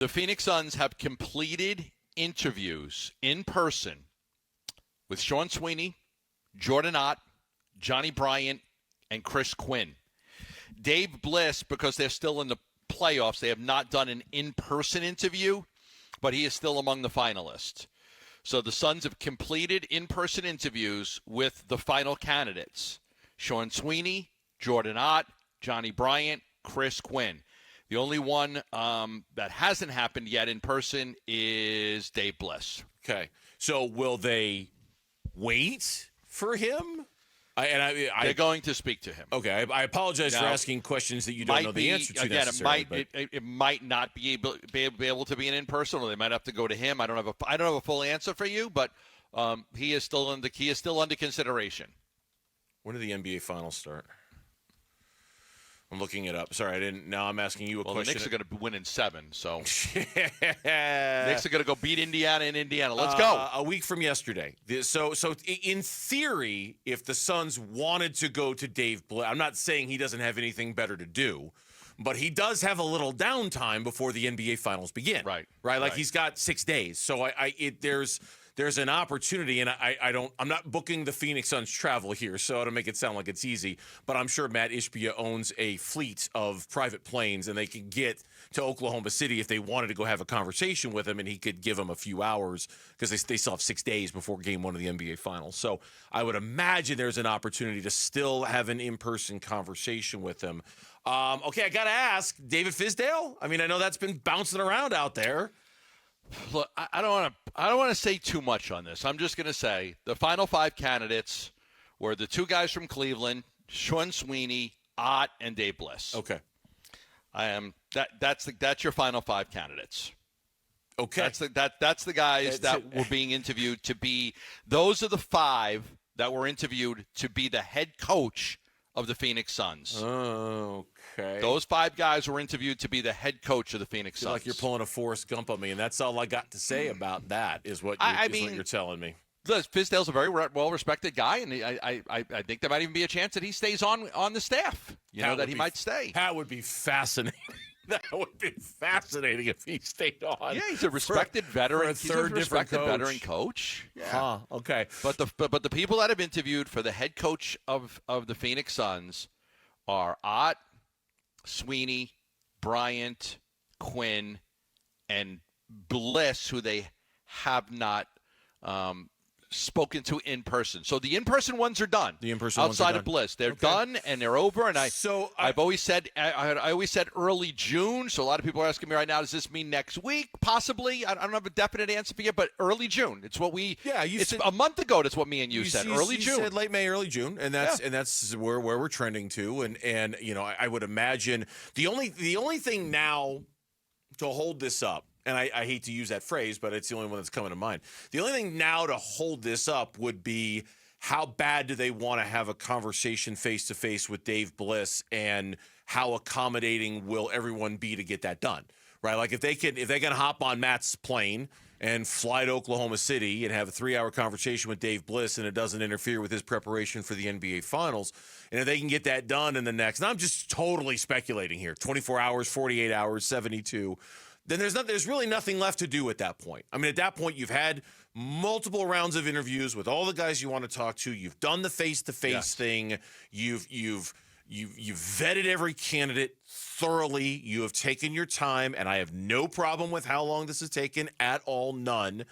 The Phoenix Suns have completed interviews in person with Sean Sweeney, Jordan Ott, Johnny Bryant, and Chris Quinn. Dave Bliss, because they're still in the playoffs, they have not done an in-person interview, but he is still among the finalists. So the Suns have completed in-person interviews with the final candidates: Sean Sweeney, Jordan Ott, Johnny Bryant, Chris Quinn. The only one that hasn't happened yet in person is Dave Bliss. Okay. So will they wait for him? They're going to speak to him. Okay. I apologize for asking questions that you don't know the answer to necessarily. It might not be able to be an in-person, or they might have to go to him. I don't have a full answer for you, but he is still under consideration. When do the NBA Finals start? I'm looking it up. Sorry, I didn't. Now I'm asking you a question. Well, the Knicks are going to win in 7, so Knicks are going to go beat Indiana in Indiana. Let's go. A week from yesterday. So in theory, if the Suns wanted to go to Dave Bliss, I'm not saying he doesn't have anything better to do, but he does have a little downtime before the NBA Finals begin. Right. Like he's got 6 days. So there's an opportunity, and I'm not booking the Phoenix Suns travel here, so to make it sound like it's easy, but I'm sure Matt Ishbia owns a fleet of private planes, and they can get to Oklahoma City if they wanted to go have a conversation with him, and he could give them a few hours because they still have 6 days before Game 1 of the NBA Finals. So I would imagine there's an opportunity to still have an in-person conversation with him. Okay, I got to ask, David Fizdale? I mean, I know that's been bouncing around out there. Look, I don't want to say too much on this. I'm just going to say the final 5 candidates were the 2 guys from Cleveland, Sean Sweeney, Ott, and Dave Bliss. Okay. That's your final 5 candidates. Okay. That's the guys that were being interviewed to be. Those are the 5 that were interviewed to be the head coach of the Phoenix Suns. Okay. Those 5 guys were interviewed to be the head coach of the Phoenix Suns. Like you're pulling a Forrest Gump on me, and that's all I got to say about that is what you're telling me. Fizdale's a very well-respected guy, and I think there might even be a chance that he stays on the staff. He might stay. That would be fascinating. That would be fascinating if he stayed on. Yeah, he's a respected veteran. He's a respected veteran coach. Yeah. Huh, okay. But the people that have interviewed for the head coach of the Phoenix Suns are Ott, Sweeney, Bryant, Quinn, and Bliss, who they have not spoken to in person. So the in-person ones are done. The in-person outside ones are of Bliss, they're done and they're over. And I always said early June. So a lot of people are asking me right now, does this mean next week? Possibly. I don't have a definite answer for you, but early June. It's what we. Yeah, it's a month ago. That's what me and you said. Early June. You said late May, early June, and that's where we're trending to. And I would imagine the only thing now to hold this up. And I hate to use that phrase, but it's the only one that's coming to mind. The only thing now to hold this up would be how bad do they want to have a conversation face-to-face with Dave Bliss, and how accommodating will everyone be to get that done, right? Like if they can hop on Matt's plane and fly to Oklahoma City and have a 3-hour conversation with Dave Bliss, and it doesn't interfere with his preparation for the NBA Finals, and if they can get that done in the next, and I'm just totally speculating here, 24 hours, 48 hours, 72, then there's really nothing left to do at that point. I mean, at that point, you've had multiple rounds of interviews with all the guys you want to talk to. You've done the face-to-face thing. You've vetted every candidate thoroughly. You have taken your time, and I have no problem with how long this has taken at all, none.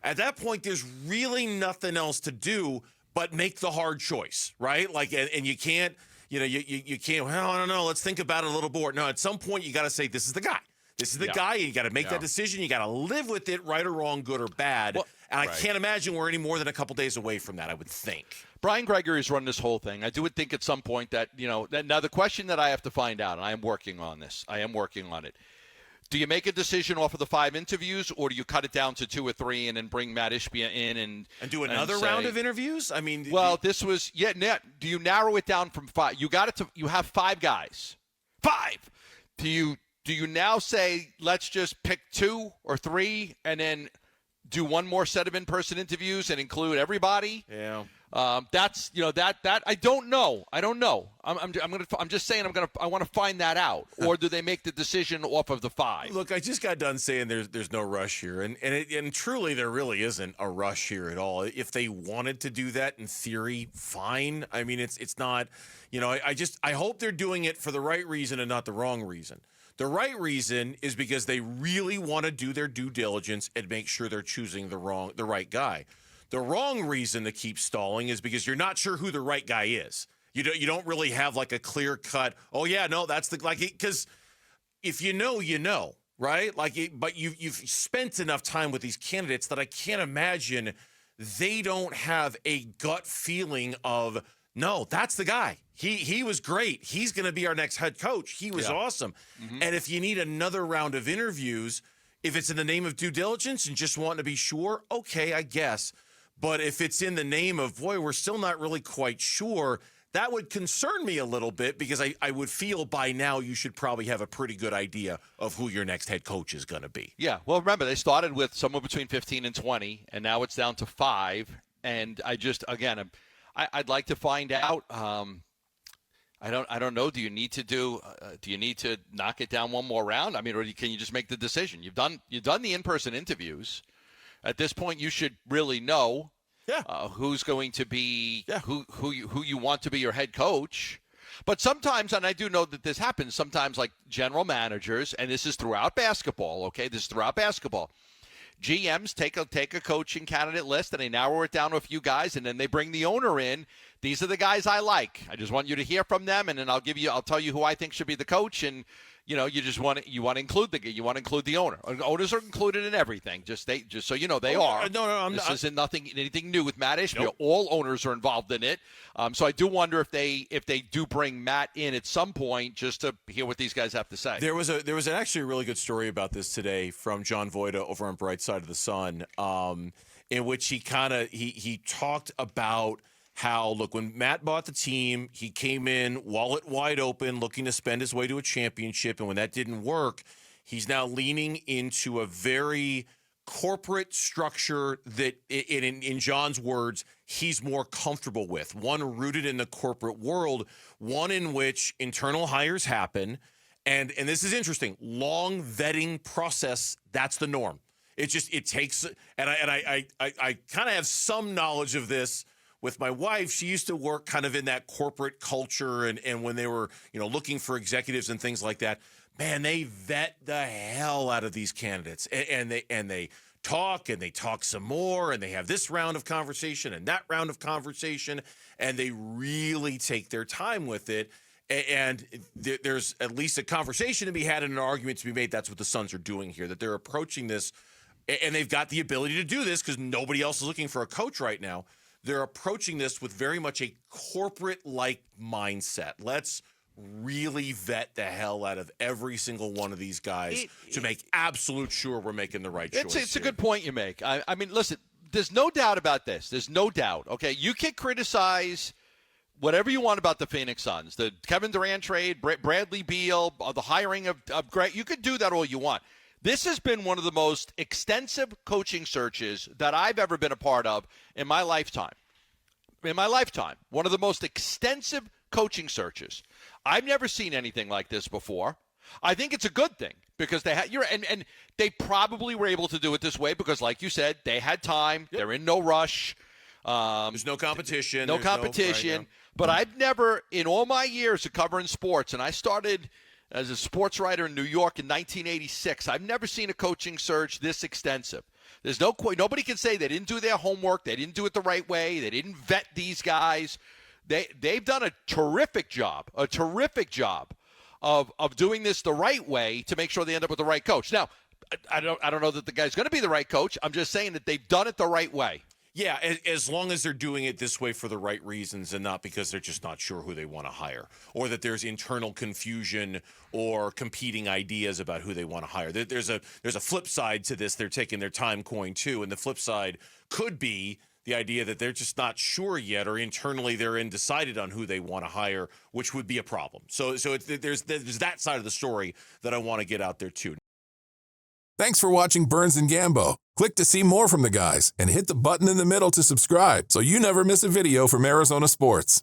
At that point, there's really nothing else to do but make the hard choice, right? Like, and you can't, you can't. Well, I don't know. Let's think about it a little more. No, at some point, you got to say, this is the guy. This is the guy, and you got to make that decision. You got to live with it, right or wrong, good or bad. Well, and I can't imagine we're any more than a couple days away from that, I would think. Brian Gregory's run this whole thing. I would think at some point that, now the question that I have to find out, and I am working on this. I am working on it. Do you make a decision off of the 5 interviews, or do you cut it down to 2 or 3 and then bring Matt Ishbia in and do another round of interviews? I mean, this was do you narrow it down from 5? You have 5 guys. 5. Do you now say, let's just pick 2 or 3 and then do one more set of in-person interviews and include everybody? Yeah. That's that I don't know. I'm just saying I want to find that out. Or do they make the decision off of the 5? Look, I just got done saying there's no rush here, and truly there really isn't a rush here at all. If they wanted to do that in theory, fine. I mean, it's not. I hope they're doing it for the right reason and not the wrong reason. The right reason is because they really want to do their due diligence and make sure they're choosing the right guy. The wrong reason to keep stalling is because you're not sure who the right guy is. You don't really have like a clear cut. Oh yeah, no, that's because if you know, right? But you've spent enough time with these candidates that I can't imagine they don't have a gut feeling of no, that's the guy. He was great. He's going to be our next head coach. He was awesome. Mm-hmm. And if you need another round of interviews, if it's in the name of due diligence and just wanting to be sure, okay, I guess. But if it's in the name of, boy, we're still not really quite sure, that would concern me a little bit because I would feel by now you should probably have a pretty good idea of who your next head coach is going to be. Yeah, well, remember, they started with somewhere between 15 and 20, and now it's down to 5. And I'd like to find out. I don't know. Do you need to knock it down one more round? I mean, or can you just make the decision? You've done the in-person interviews. At this point, you should really know who's going to be who you want to be your head coach. But sometimes, and I do know that this happens, sometimes like general managers, and this is throughout basketball, okay? This is throughout basketball. GMs take a coaching candidate list and they narrow it down to a few guys, and then they bring the owner in. These are the guys I like. I just want you to hear from them, and then I'll tell you who I think should be the coach. And you want to include the owner. Owners are included in everything. Just so you know, they are. No, this isn't anything new with Matt Ishmael. Nope. All owners are involved in it. So I do wonder if they do bring Matt in at some point just to hear what these guys have to say. There was actually a really good story about this today from John Voida over on Bright Side of the Sun, in which he talked about how, look, when Matt bought the team, he came in wallet wide open, looking to spend his way to a championship. And when that didn't work, he's now leaning into a very corporate structure that, in John's words, he's more comfortable with. One rooted in the corporate world, one in which internal hires happen. And this is interesting. Long vetting process, that's the norm. It takes, and I kind of have some knowledge of this. With my wife, she used to work kind of in that corporate culture, and when they were, looking for executives and things like that, man, they vet the hell out of these candidates, and they talk some more, and they have this round of conversation and that round of conversation, and they really take their time with it. And there's at least a conversation to be had and an argument to be made. That's what the Suns are doing here, that they're approaching this, and they've got the ability to do this because nobody else is looking for a coach right now. They're approaching this with very much a corporate-like mindset. Let's really vet the hell out of every single one of these guys to make absolute sure we're making the right choice. It's a good point you make. I mean, listen, there's no doubt about this. There's no doubt. Okay, you can criticize whatever you want about the Phoenix Suns, the Kevin Durant trade, Bradley Beal, the hiring of Greg. You could do that all you want. This has been one of the most extensive coaching searches that I've ever been a part of in my lifetime. One of the most extensive coaching searches. I've never seen anything like this before. I think it's a good thing because and they probably were able to do it this way because, like you said, they had time. Yep. They're in no rush. There's no competition. But I've never, in all my years of covering sports, and I started as a sports writer in New York in 1986, I've never seen a coaching search this extensive. There's nobody can say they didn't do their homework, they didn't do it the right way, they didn't vet these guys. They've done a terrific job of doing this the right way to make sure they end up with the right coach. Now, I don't know that the guy's going to be the right coach. I'm just saying that they've done it the right way. Yeah, as long as they're doing it this way for the right reasons and not because they're just not sure who they want to hire or that there's internal confusion or competing ideas about who they want to hire. There's a flip side to this. They're taking their time coin too, and the flip side could be the idea that they're just not sure yet or internally they're undecided on who they want to hire, which would be a problem. So there's that side of the story that I want to get out there too. Thanks for watching Burns and Gambo. Click to see more from the guys and hit the button in the middle to subscribe so you never miss a video from Arizona sports.